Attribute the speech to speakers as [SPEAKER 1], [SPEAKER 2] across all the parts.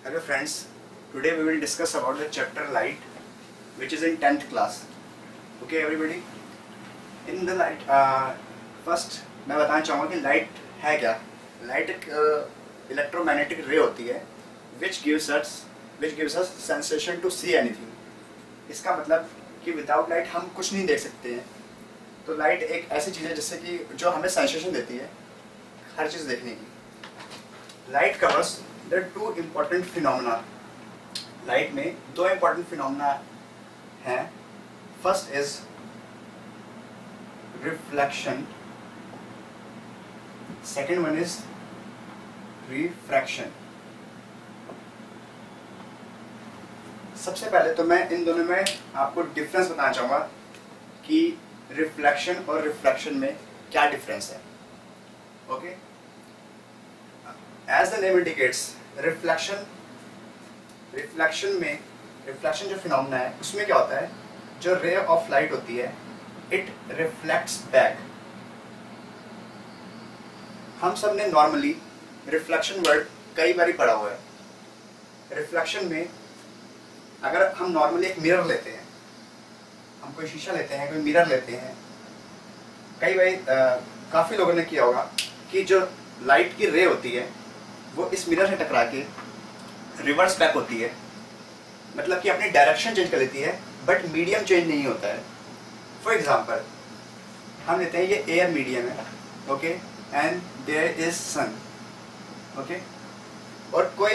[SPEAKER 1] Hello friends, today we will discuss about the chapter light which is in 10th class. Okay everybody, in the light first मैं बताना चाहूँगा कि light है क्या. Light एक electromagnetic रे होती है which gives us sensation to see anything. इसका मतलब कि विदाउट लाइट हम कुछ नहीं देख सकते हैं. तो लाइट एक ऐसी चीज़ है जिससे कि जो हमें सेंसेशन देती है हर चीज़ देखने की. Light covers the two important phenomena. Light में दो इम्पॉर्टेंट फिनोमेना हैं. First is reflection, second one is refraction. सबसे पहले तो मैं इन दोनों में आपको डिफरेंस बताना चाहूँगा कि रिफ्लेक्शन और रिफ्रैक्शन में क्या डिफरेंस है. Okay, as the name indicates, reflection जो फिनोमेना है उसमें क्या होता है, जो रे ऑफ लाइट होती है इट रिफ्लेक्ट्स बैक. हम सब ने नॉर्मली रिफ्लेक्शन वर्ड कई बार पढ़ा हुआ है. रिफ्लेक्शन में अगर हम नॉर्मली एक मिरर लेते हैं, हम कोई शीशा लेते हैं, कोई मिरर लेते हैं, कई बार काफ़ी लोगों ने किया होगा कि जो लाइट की रे होती है वो इस मिरर से टकरा के रिवर्स बैक होती है. मतलब कि अपनी डायरेक्शन चेंज कर लेती है बट मीडियम चेंज नहीं होता है. फॉर एग्जांपल हम लेते हैं ये एयर मीडियम है, okay, and there is sun, okay, और कोई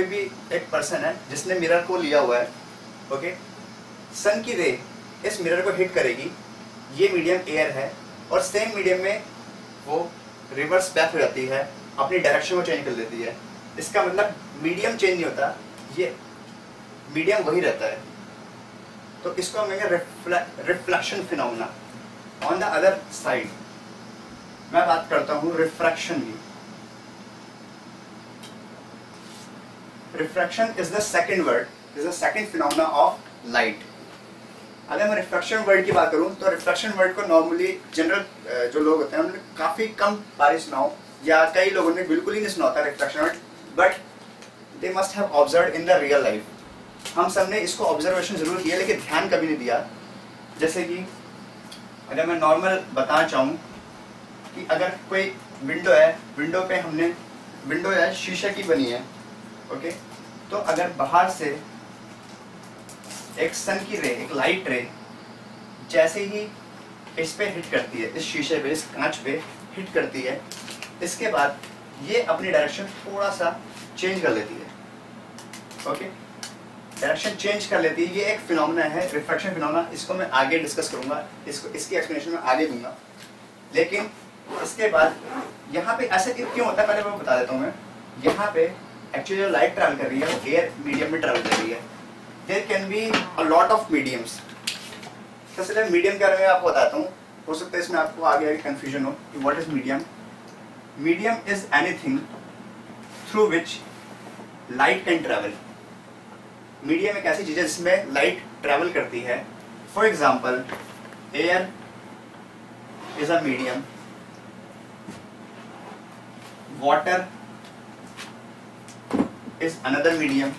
[SPEAKER 1] भी एक पर्सन है जिसने मिरर को लिया हुआ है, ओके. सन की रे इस मिरर को हिट करेगी, ये मीडियम एयर है और सेम मीडियम में वो रिवर्स बैक हो जाती है, अपनी डायरेक्शन को चेंज कर लेती है. इसका मतलब मीडियम चेंज नहीं होता, ये मीडियम वही रहता है. तो इसको हम कहेंगे reflection phenomena. On the other side मैं बात करता हूँ रिफ्रैक्शन की. Refraction is the second phenomena of light. अगर मैं रिफ्रैक्शन वर्ड की बात करूं तो रिफ्रैक्शन वर्ड को नॉर्मली जनरल जो लोग होते हैं उन्होंने काफ़ी कम बार सुना हो, या कई लोगों ने बिल्कुल ही नहीं सुना होता refraction word, but they must have observe in the real life. हम सब ने इसको ऑब्जर्वेशन जरूर किया लेकिन ध्यान कभी नहीं दिया. जैसे कि अगर मैं नॉर्मल बताना चाहूँ कि अगर कोई विंडो है, विंडो है शीशे की बनी है, ओके. तो अगर बाहर से एक सन की रे, एक लाइट रे जैसे ही इस पे हिट करती है, इस शीशे पे, इस कांच पे हिट करती है, इसके बाद ये अपनी डायरेक्शन थोड़ा सा चेंज कर लेती है, ओके. डायरेक्शन चेंज कर लेती है. ये एक फिनोमेना है रिफ्रैक्शन फिनोमेना. इसको मैं आगे डिस्कस करूंगा, इसकी एक्सप्लेनेशन मैं आगे दूंगा. लेकिन इसके बाद यहाँ पे ऐसा क्यों होता है पहले मैं बता देता हूँ. मैं यहाँ पे एक्चुअली जो लाइट ट्रैवल कर रही है वो एयर मीडियम में ट्रैवल कर रही है. There can be a lot of mediums. सबसे पहले मीडियम के बारे में आपको बताता हूँ. हो सकता है इसमें आपको आगे कंफ्यूजन हो कि what is medium. Medium is anything through which light can travel. Medium एक ऐसी चीज है जिसमें लाइट ट्रैवल करती है. For example air is a medium, water is another medium,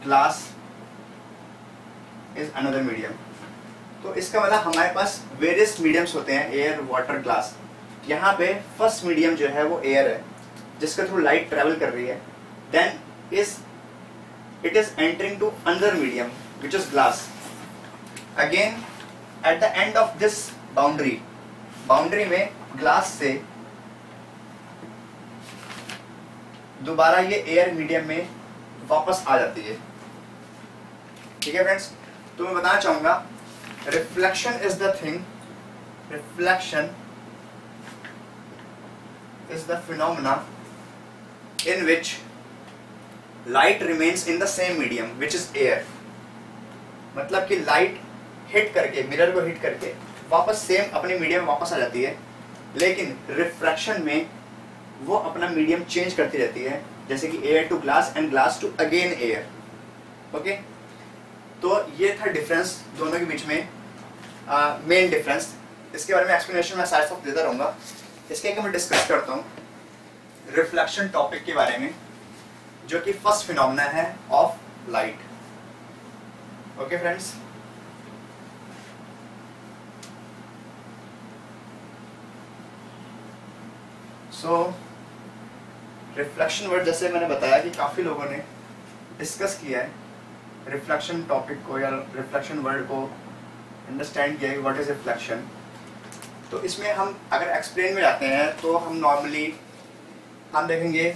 [SPEAKER 1] glass is another medium. तो इसका मतलब हमारे पास वेरियस मीडियम्स होते हैं, एयर, वाटर, ग्लास. यहाँ पे फर्स्ट मीडियम जो है वो एयर है जिसके थ्रू लाइट ट्रेवल कर रही है. Then it is entering to another medium which is glass. Again at the end of this boundary में ग्लास से दोबारा ये एयर मीडियम में वापस आ जाती है. ठीक है फ्रेंड्स, तो मैं बताना चाहूंगा reflection is the phenomena in which light remains in the same medium which is air. मतलब कि लाइट हिट करके, मिरर को हिट करके वापस सेम अपने मीडियम में वापस आ जाती है. लेकिन रिफ्रैक्शन में वो अपना मीडियम चेंज करती रहती है, जैसे कि air to glass and glass to again air. Okay, तो ये था डिफरेंस दोनों के बीच में, मेन डिफरेंस. इसके बारे में एक्सप्लेनेशन मैं साथ साथ देता रहूँगा। इसके आगे मैं डिस्कस करता हूँ रिफ्लेक्शन टॉपिक के बारे में, जो कि फर्स्ट फिनोमेना है of light. Okay friends, so reflection word, जैसे मैंने बताया कि काफ़ी लोगों ने डिस्कस किया है रिफ्लेक्शन टॉपिक को या रिफ्लेक्शन वर्ड को अंडरस्टैंड किया है व्हाट इज रिफ्लेक्शन। तो इसमें हम अगर एक्सप्लेन में जाते हैं तो हम नॉर्मली हम देखेंगे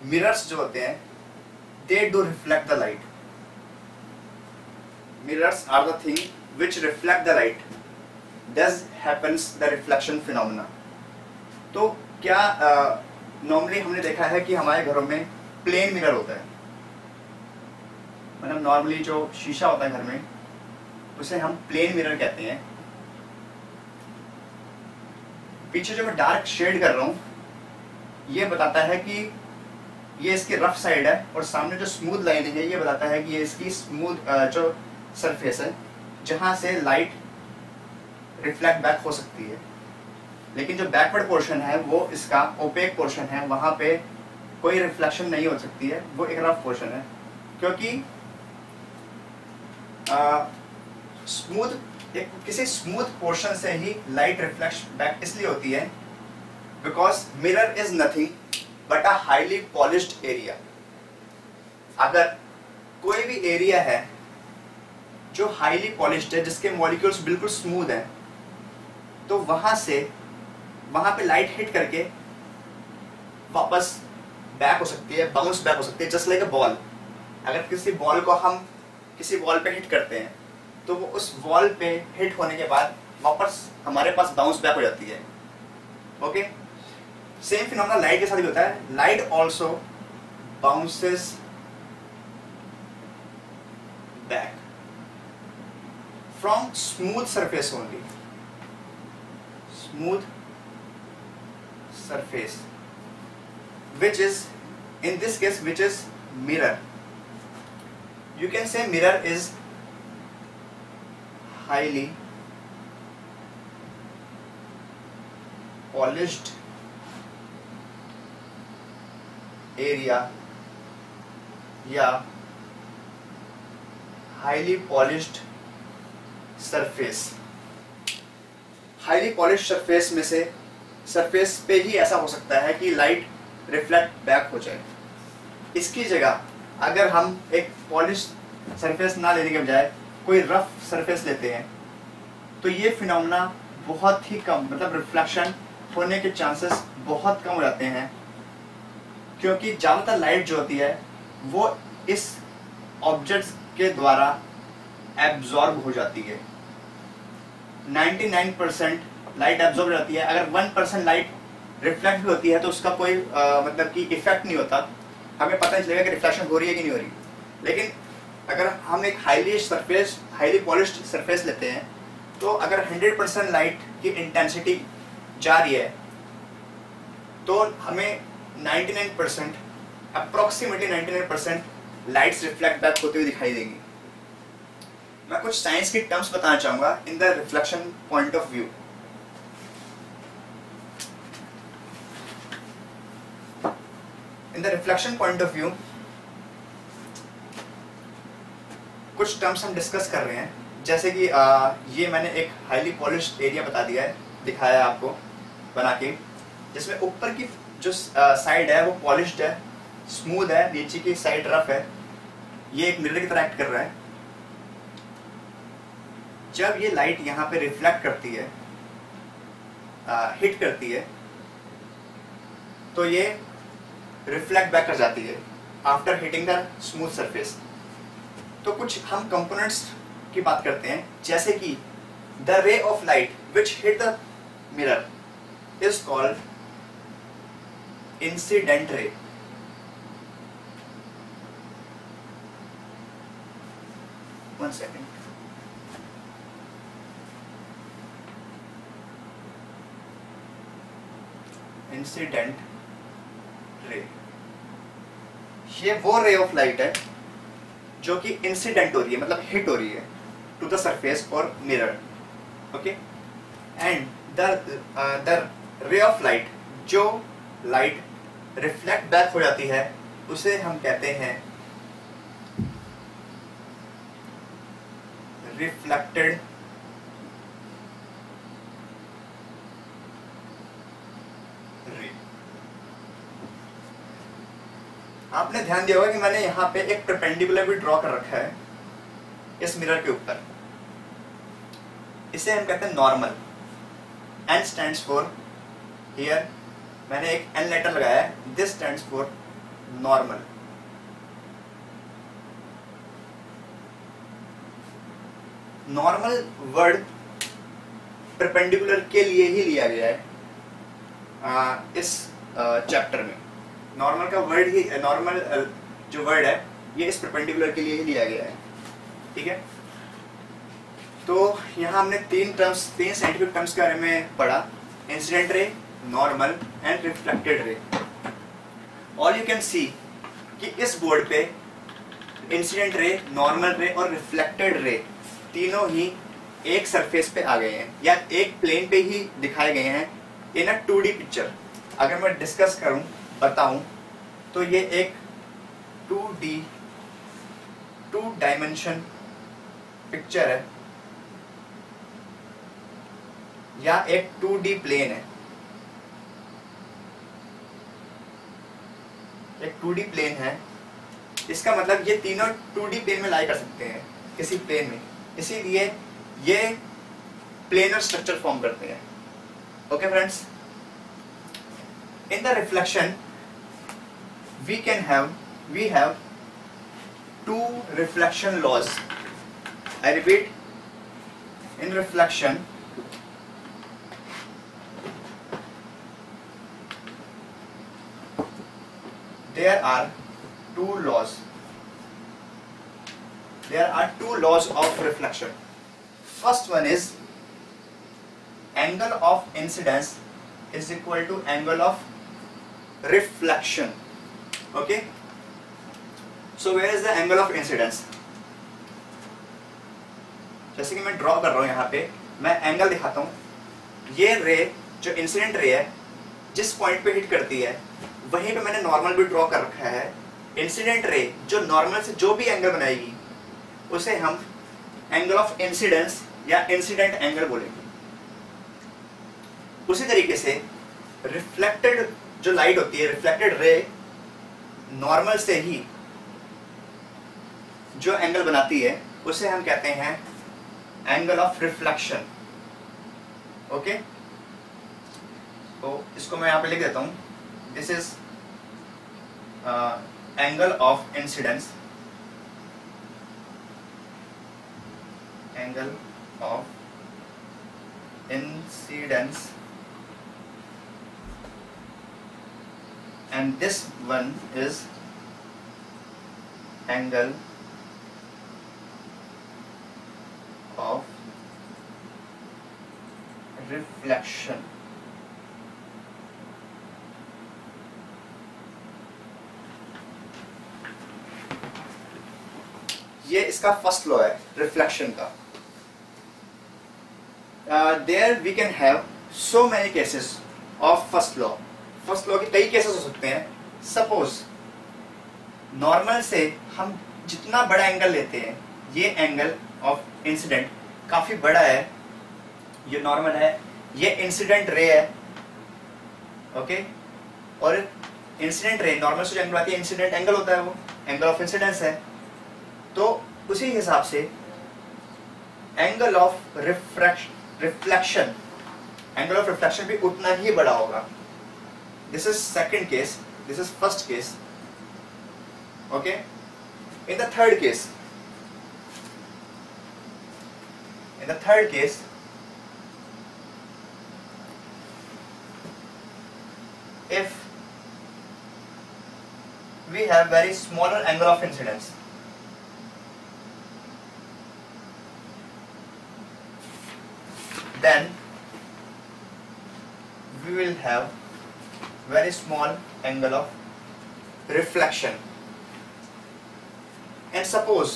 [SPEAKER 1] मिरर्स जो होते हैं they do reflect the light. Mirrors are the thing which reflect the light, thus happens the reflection phenomena. तो क्या नॉर्मली हमने देखा है कि हमारे घरों में प्लेन मिरर होता है, मतलब नॉर्मली जो शीशा होता है घर में उसे हम प्लेन मिरर कहते हैं। पीछे जो मैं डार्क शेड कर रहा हूं ये बताता है कि ये इसकी रफ साइड है, और सामने जो स्मूथ लाइनिंग है ये बताता है कि ये इसकी स्मूथ जो सरफेस है जहां से लाइट रिफ्लेक्ट बैक हो सकती है। लेकिन जो बैकवर्ड पोर्शन है वो इसका ओपेक पोर्शन है, वहां पे कोई रिफ्लेक्शन नहीं हो सकती है, वो एक रफ पोर्शन है। क्योंकि किसी स्मूथ पोर्शन से ही लाइट रिफ्लेक्ट बैक इसलिए होती है because mirror is nothing but a highly polished area. अगर कोई भी एरिया है जो हाईली पॉलिश्ड है, जिसके मॉलिक्यूल्स बिल्कुल स्मूथ हैं, तो वहां पे लाइट हिट करके वापस बैक हो सकती है, बाउंस बैक हो सकती है, जस्ट लाइक अ बॉल। अगर किसी बॉल को हम किसी वॉल पे हिट करते हैं तो वो उस वॉल पे हिट होने के बाद वापस हमारे पास बाउंस बैक हो जाती है। ओके, सेम फिनोमेना लाइट के साथ भी होता है। Light also bounces back from smooth surface only, smooth surface which is in this case which is mirror. You can say mirror is highly polished area या highly polished surface। highly polished surface में से surface पे ही ऐसा हो सकता है कि light reflect back हो जाए। इसकी जगह अगर हम एक पॉलिश सरफेस ना लेने के बजाय कोई रफ सरफेस लेते हैं तो ये फिनोमेना बहुत ही कम, मतलब रिफ्लेक्शन होने के चांसेस बहुत कम हो जाते हैं, क्योंकि ज़्यादातर लाइट जो होती है वो इस ऑब्जेक्ट्स के द्वारा एब्जॉर्ब हो जाती है। 99% लाइट एब्जॉर्ब हो जाती है। अगर 1% लाइट रिफ्लेक्ट भी होती है तो उसका कोई मतलब कि इफेक्ट नहीं होता, हमें पता नहीं चलेगा कि रिफ्लेक्शन हो रही है कि नहीं हो रही। लेकिन अगर हम एक हाईली पॉलिश्ड सरफेस लेते हैं तो अगर 100% लाइट की इंटेंसिटी जा रही है तो हमें 99% अप्रोक्सीमेटली 99% लाइट्स रिफ्लेक्ट बैक होते हुए दिखाई देंगी। मैं कुछ साइंस की टर्म्स बताना चाहूंगा in the reflection point of view. In the reflection point of view कुछ टर्म्स हम डिस्कस कर रहे हैं, जैसे कि ये मैंने एक हाईली पॉलिश्ड एरिया बता दिया है, दिखाया है आपको बना के, जिसमें ऊपर की जो साइड है वो पॉलिश्ड है, स्मूथ है, नीचे की साइड रफ है। ये एक मिरर की तरह एक्ट कर रहा है। जब ये लाइट यहाँ पे रिफ्लेक्ट करती है, हिट करती है, तो ये रिफ्लेक्ट बैक कर जाती है after hitting the smooth surface. तो कुछ हम कंपोनेंट्स की बात करते हैं, जैसे कि the ray of light which hit the mirror is called incident ray. One second, incident ray, ये वो रे ऑफ लाइट है जो कि इंसिडेंट हो रही है, मतलब हिट हो रही है टू द सरफेस और mirror. Okay, and the ray of light, जो लाइट रिफ्लेक्ट बैक हो जाती है उसे हम कहते हैं रिफ्लेक्टेड रे। आपने ध्यान दिया होगा कि मैंने यहां पे एक परपेंडिकुलर भी ड्रॉ कर रखा है इस मिरर के ऊपर। इसे हम कहते हैं normal. N stands for, here मैंने एक N लेटर लगाया है, this stands for normal. Normal word perpendicular के लिए ही लिया गया है इस चैप्टर में। नॉर्मल का वर्ड ही, नॉर्मल जो वर्ड है ये इस परपेंडिकुलर के लिए ही लिया गया है, ठीक है। तो यहाँ हमने तीन साइंटिफिक टर्म्स के बारे में पढ़ा, incident ray, normal and reflected रे। ऑल यू कैन सी कि इस बोर्ड पे इंसिडेंट रे, नॉर्मल रे और रिफ्लेक्टेड रे तीनों ही एक सरफेस पे आ गए हैं या एक प्लेन पे ही दिखाए गए हैं इन अ 2D पिक्चर। अगर मैं डिस्कस करूं, बताऊं, तो ये एक 2 डायमेंशन पिक्चर है या एक 2D प्लेन है। एक 2D प्लेन है, इसका मतलब ये तीनों 2D प्लेन में लाई कर सकते हैं किसी प्लेन में, इसीलिए ये प्लेनर स्ट्रक्चर फॉर्म करते हैं। Okay friends, in the reflection we have 2 reflection laws. I repeat, in reflection there are 2 laws. There are 2 laws of reflection. First one is angle of incidence is equal to angle of reflection. Okay, so where is the angle of incidence? जैसे कि मैं draw कर रहा हूं, यहाँ पे मैं angle दिखाता हूं। ये रे जो इंसिडेंट रे है जिस पॉइंट पे हिट करती है वहीं पे मैंने नॉर्मल भी ड्रॉ कर रखा है। इंसिडेंट रे जो नॉर्मल से जो भी एंगल बनाएगी उसे हम एंगल ऑफ इंसिडेंस या इंसिडेंट एंगल बोलेंगे। उसी तरीके से रिफ्लेक्टेड जो लाइट होती है, रिफ्लेक्टेड रे नॉर्मल से ही जो एंगल बनाती है उसे हम कहते हैं एंगल ऑफ रिफ्लेक्शन। ओके, तो इसको मैं यहां पे लिख देता हूं, this is angle of incidence, angle of incidence, and this one is angle of reflection. ये इसका फर्स्ट लॉ है रिफ्लेक्शन का। There we can have so many cases of first law. First law के कई केसेस हो सकते हैं। Suppose normal से हम जितना बड़ा एंगल लेते हैं, ये एंगल ऑफ इंसिडेंट काफी बड़ा है, ये नॉर्मल है, ये इंसिडेंट रे है। ओके, और इंसिडेंट रे नॉर्मल से जो एंगल आती है इंसिडेंट एंगल होता है, वो एंगल ऑफ इंसिडेंस है। तो उसी हिसाब से angle of reflection, angle of reflection भी उतना ही बड़ा होगा। This is second case, this is first case. Okay, in the third case, if we have very smaller angle of incidence, then we will have very small angle of reflection. And suppose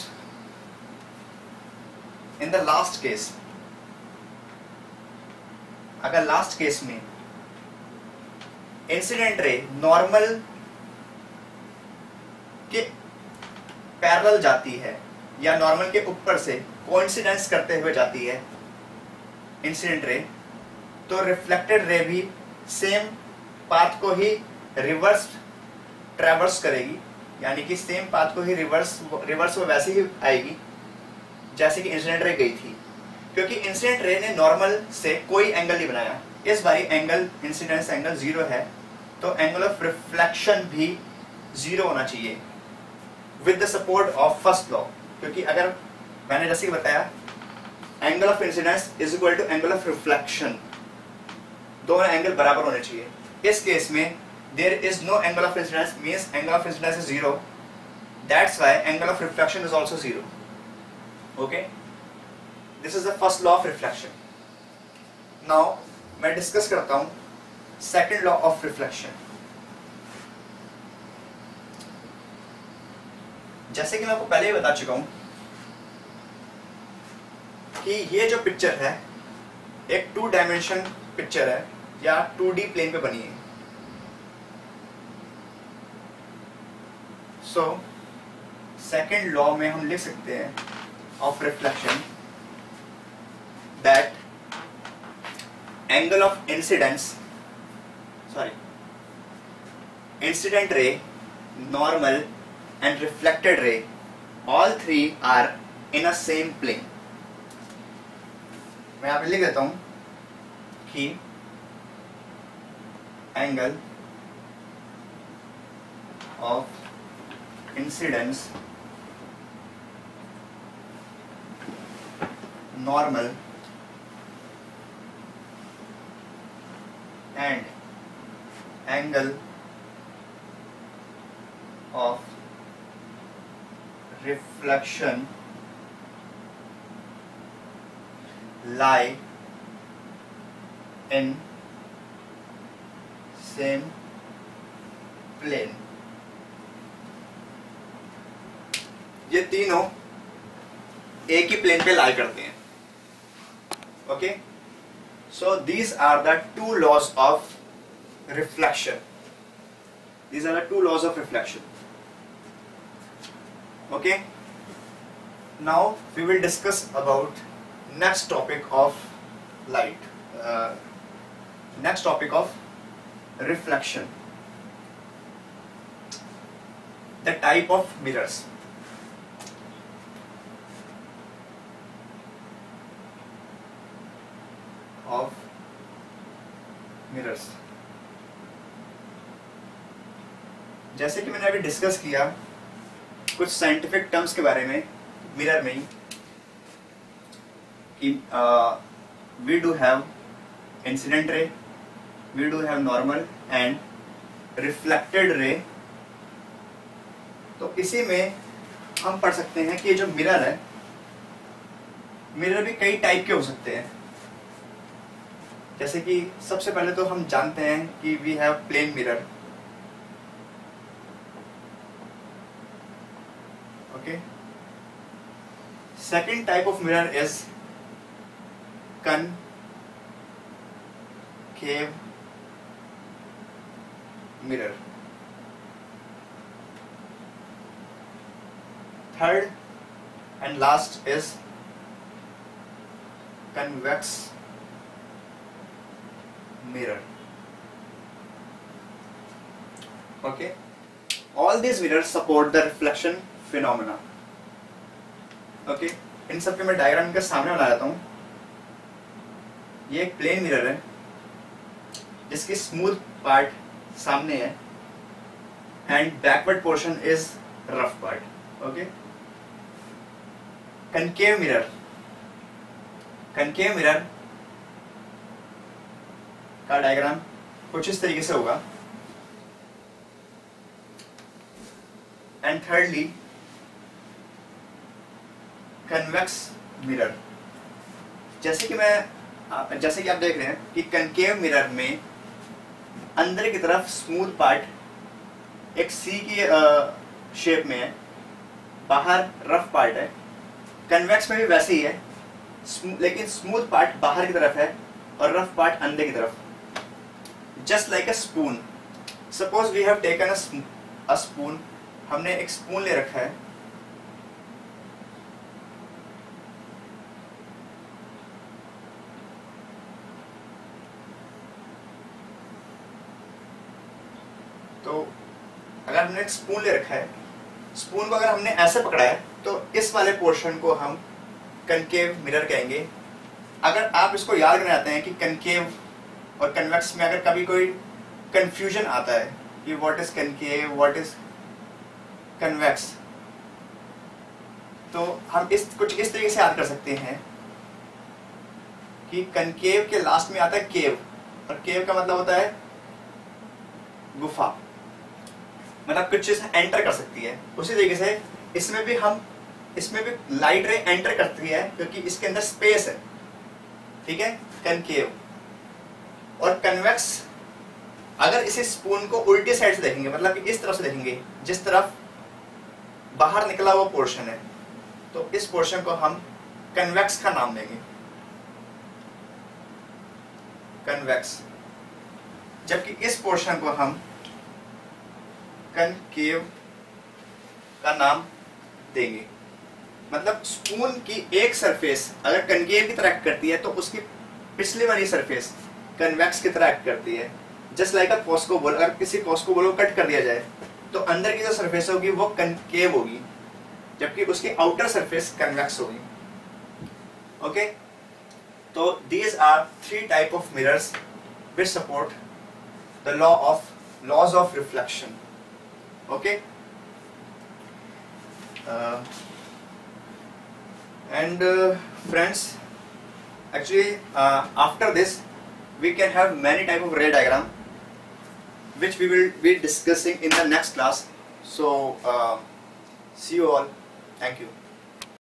[SPEAKER 1] in the last case अगर last case में incident ray normal के parallel जाती है या normal के ऊपर से coincidence करते हुए जाती है इंसिडेंट रे, तो रिफ्लेक्टेड रे भी सेम पाथ को ही रिवर्स ट्रैवर्स करेगी, यानी कि सेम पाथ को ही रिवर्स वो वैसे ही आएगी जैसे कि इंसिडेंट रे गई थी, क्योंकि इंसिडेंट रे ने नॉर्मल से कोई एंगल नहीं बनाया। इस बारी एंगल इंसिडेंस एंगल 0 है, तो एंगल ऑफ रिफ्लेक्शन भी 0 होना चाहिए with the support of first law, क्योंकि अगर मैंने जैसे कि बताया angle of incidence is equal to angle of reflection, दोनों एंगल बराबर होने चाहिए। इस केस में there is no angle of incidence, means angle of incidence is 0, that's why angle of reflection is also 0। Okay, this is the first law of reflection. Now मैं discuss करता हूं second law of reflection. जैसे कि मैं आपको पहले ही बता चुका हूं कि ये जो पिक्चर है एक 2 डायमेंशन पिक्चर है या 2D प्लेन पे बनी है। सो सेकंड लॉ में हम लिख सकते हैं of reflection that angle of incidence incident ray, normal and reflected ray, all three are in a same plane। मैं यहाँ पे लिख देता हूं कि angle of incidence normal and angle of reflection lie in same plane। ये तीनों एक ही प्लेन पे लाई करते हैं। Okay, so these are the 2 laws of reflection। These are the 2 laws of reflection। Okay, now we will discuss about next topic of light, next topic of reflection, the type of mirrors। of mirrors, जैसे कि मैंने अभी discuss किया कुछ scientific terms के बारे में mirror में ही, कि we do have incident ray, we do have normal and reflected ray. तो इसी में हम पढ़ सकते हैं कि जो मिरर है, मिरर भी कई टाइप के हो सकते हैं। जैसे कि सबसे पहले तो हम जानते हैं कि we have plane mirror. Okay, second type of mirror is concave mirror। Third and last is convex mirror। Okay, all these mirrors support the reflection phenomena. Okay, इन सब के मैं डायग्राम इनके सामने बना देता हूं। ये एक प्लेन मिरर है जिसकी स्मूथ पार्ट सामने है and backward portion is rough part. Okay, concave mirror, concave mirror का डायग्राम कुछ इस तरीके से होगा। And thirdly convex mirror. जैसे कि आप देख रहे हैं कि कनकेव मिरर में अंदर की तरफ स्मूथ पार्ट एक सी की शेप में है, बाहर रफ पार्ट है। कन्वेक्स में भी वैसे ही है, लेकिन स्मूथ पार्ट बाहर की तरफ है और रफ पार्ट अंदर की तरफ, just like a spoon. Suppose we have taken a spoon, हमने एक स्पून ले रखा है, तो अगर हमने एक स्पून ले रखा है, स्पून को अगर हमने ऐसे पकड़ा है तो इस वाले पोर्शन को हम कनकेव मिरर कहेंगे। अगर आप इसको याद करना चाहते हैं कि कनकेव और कन्वेक्स में अगर कभी कोई कंफ्यूजन आता है कि what is concave, what is convex, तो हम कुछ इस तरीके से याद कर सकते हैं कि कनकेव के लास्ट में आता है केव, और केव का मतलब होता है गुफा, मतलब कुछ चीज एंटर कर सकती है। उसी तरीके से इसमें भी लाइट रे एंटर करती है क्योंकि इसके अंदर स्पेस है, ठीक है, कनकेव। और कन्वेक्स, अगर इसी स्पून को उल्टी साइड से देखेंगे, मतलब कि इस तरफ से देखेंगे, जिस तरफ बाहर निकला हुआ पोर्शन है, तो इस पोर्शन को हम कन्वेक्स का नाम देंगे, कन्वेक्स। जबकि इस पोर्शन को हम कनकेव का नाम देंगे। मतलब स्पून की एक सरफेस अगर कनकेव की तरह एक्ट करती है तो उसकी पिछली वाली सरफेस कन्वेक्स की तरह एक्ट करती है। जस्ट लाइक अ कोस्को बॉल, अगर किसी कोस्को बॉल को कट कर दिया जाए तो अंदर की जो सरफेस होगी वो कनकेव होगी, जबकि उसकी आउटर सरफेस कन्वेक्स होगी। ओके, तो these are 3 type of mirrors which support the laws of reflection. Okay, and friends, actually after this we can have many type of ray diagram which we will be discussing in the next class. So see you all, thank you.